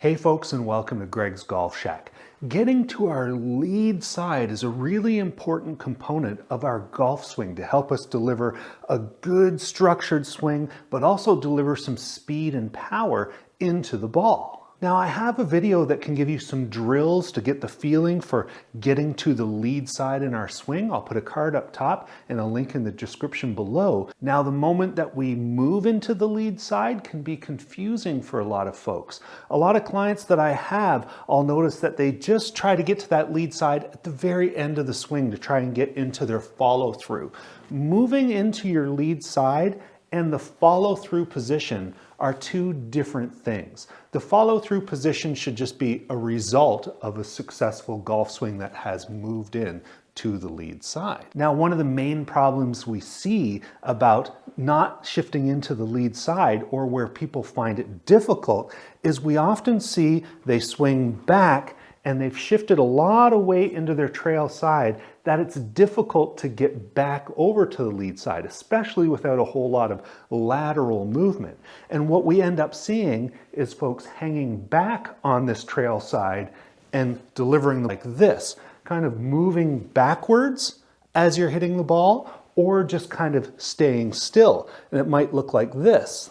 Hey folks, and welcome to Greg's Golf Shack. Getting to our lead side is a really important component of our golf swing to help us deliver a good structured swing, but also deliver some speed and power into the ball. Now I have a video that can give you some drills to get the feeling for getting to the lead side in our swing. I'll put a card up top and a link in the description below. Now the moment that we move into the lead side can be confusing for a lot of folks. A lot of clients that I have, I'll notice that they just try to get to that lead side at the very end of the swing to try and get into their follow through. Moving into your lead side and the follow through position are two different things. The follow through position should just be a result of a successful golf swing that has moved in to the lead side. Now, one of the main problems we see about not shifting into the lead side, or where people find it difficult, is we often see they swing back and they've shifted a lot of weight into their trail side that it's difficult to get back over to the lead side, especially without a whole lot of lateral movement. And what we end up seeing is folks hanging back on this trail side and delivering like this, kind of moving backwards as you're hitting the ball, or just kind of staying still. And it might look like this.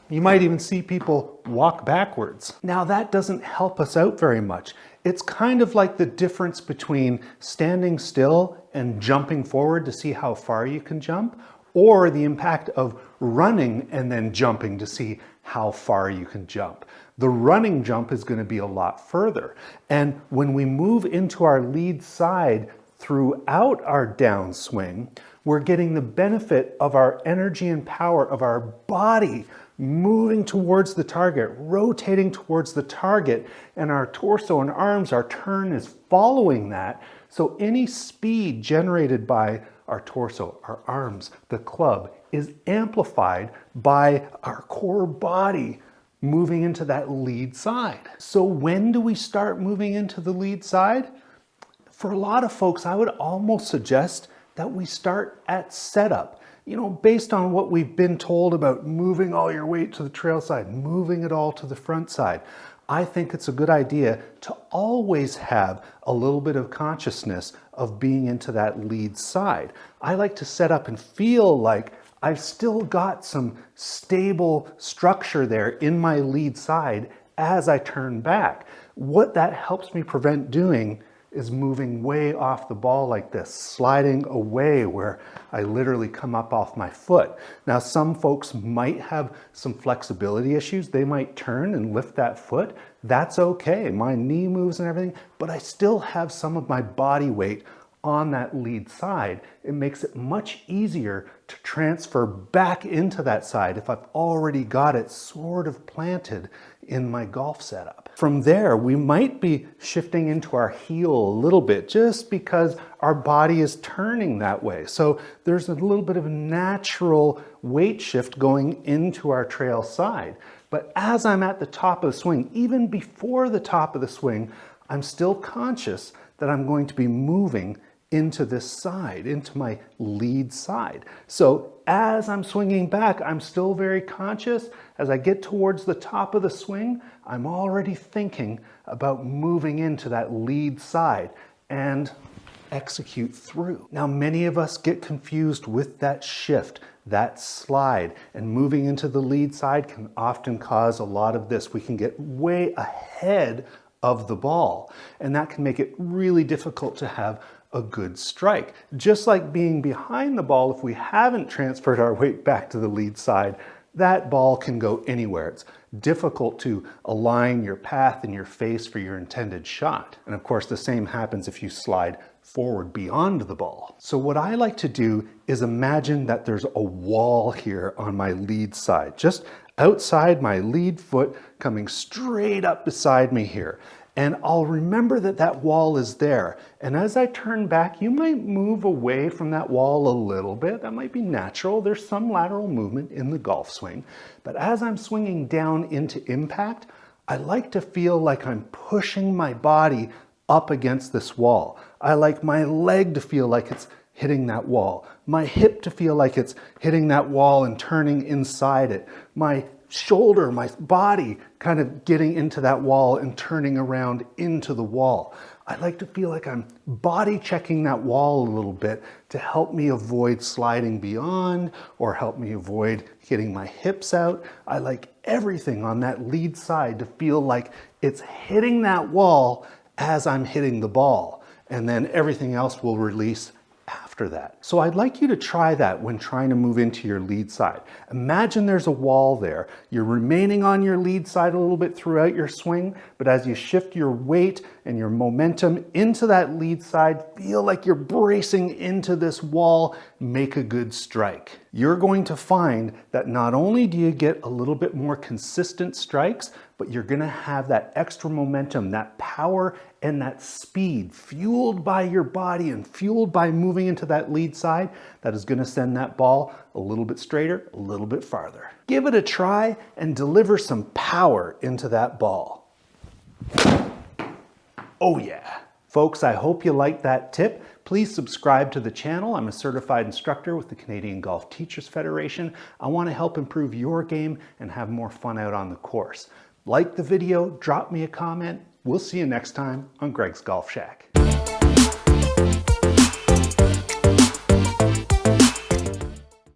You might even see people walk backwards. Now that doesn't help us out very much. It's kind of like the difference between standing still and jumping forward to see how far you can jump, or the impact of running and then jumping to see how far you can jump. The running jump is going to be a lot further. And when we move into our lead side throughout our downswing, we're getting the benefit of our energy and power of our body moving towards the target, rotating towards the target, and our torso and arms, our turn is following that. So any speed generated by our torso, our arms, the club is amplified by our core body moving into that lead side. So when do we start moving into the lead side? For a lot of folks, I would almost suggest that we start at setup. You know, based on what we've been told about moving all your weight to the trail side, moving it all to the front side, I think it's a good idea to always have a little bit of consciousness of being into that lead side. I like to set up and feel like I've still got some stable structure there in my lead side as I turn back. What that helps me prevent doing is moving way off the ball like this, sliding away where I literally come up off my foot. Now, some folks might have some flexibility issues. They might turn and lift that foot. That's okay. My knee moves and everything, but I still have some of my body weight on that lead side. It makes it much easier to transfer back into that side if I've already got it sort of planted in my golf setup. From there, we might be shifting into our heel a little bit just because our body is turning that way. So there's a little bit of a natural weight shift going into our trail side. But as I'm at the top of the swing, even before the top of the swing, I'm still conscious that I'm going to be moving into this side, into my lead side. So as I'm swinging back, I'm still very conscious. As I get towards the top of the swing, I'm already thinking about moving into that lead side and execute through. Now, many of us get confused with that shift, that slide, and moving into the lead side can often cause a lot of this. We can get way ahead of the ball, and that can make it really difficult to have a good strike. Just like being behind the ball, if we haven't transferred our weight back to the lead side, that ball can go anywhere. It's difficult to align your path and your face for your intended shot. And of course, the same happens if you slide forward beyond the ball. So what I like to do is imagine that there's a wall here on my lead side, just outside my lead foot, coming straight up beside me here. And I'll remember that that wall is there. And as I turn back, you might move away from that wall a little bit. That might be natural. There's some lateral movement in the golf swing. But as I'm swinging down into impact, I like to feel like I'm pushing my body up against this wall. I like my leg to feel like it's hitting that wall. My hip to feel like it's hitting that wall and turning inside it. My shoulder, my body kind of getting into that wall and turning around into the wall. I like to feel like I'm body checking that wall a little bit to help me avoid sliding beyond or help me avoid getting my hips out. I like everything on that lead side to feel like it's hitting that wall as I'm hitting the ball, and then everything else will release after that. So I'd like you to try that when trying to move into your lead side. Imagine there's a wall there. You're remaining on your lead side a little bit throughout your swing, but as you shift your weight and your momentum into that lead side, feel like you're bracing into this wall, make a good strike. You're going to find that not only do you get a little bit more consistent strikes, but you're gonna have that extra momentum, that power and that speed fueled by your body and fueled by moving into that lead side that is gonna send that ball a little bit straighter, a little bit farther. Give it a try and deliver some power into that ball. Oh yeah. Folks, I hope you liked that tip. Please subscribe to the channel. I'm a certified instructor with the Canadian Golf Teachers Federation. I want to help improve your game and have more fun out on the course. Like the video, drop me a comment. We'll see you next time on Greg's Golf Shack.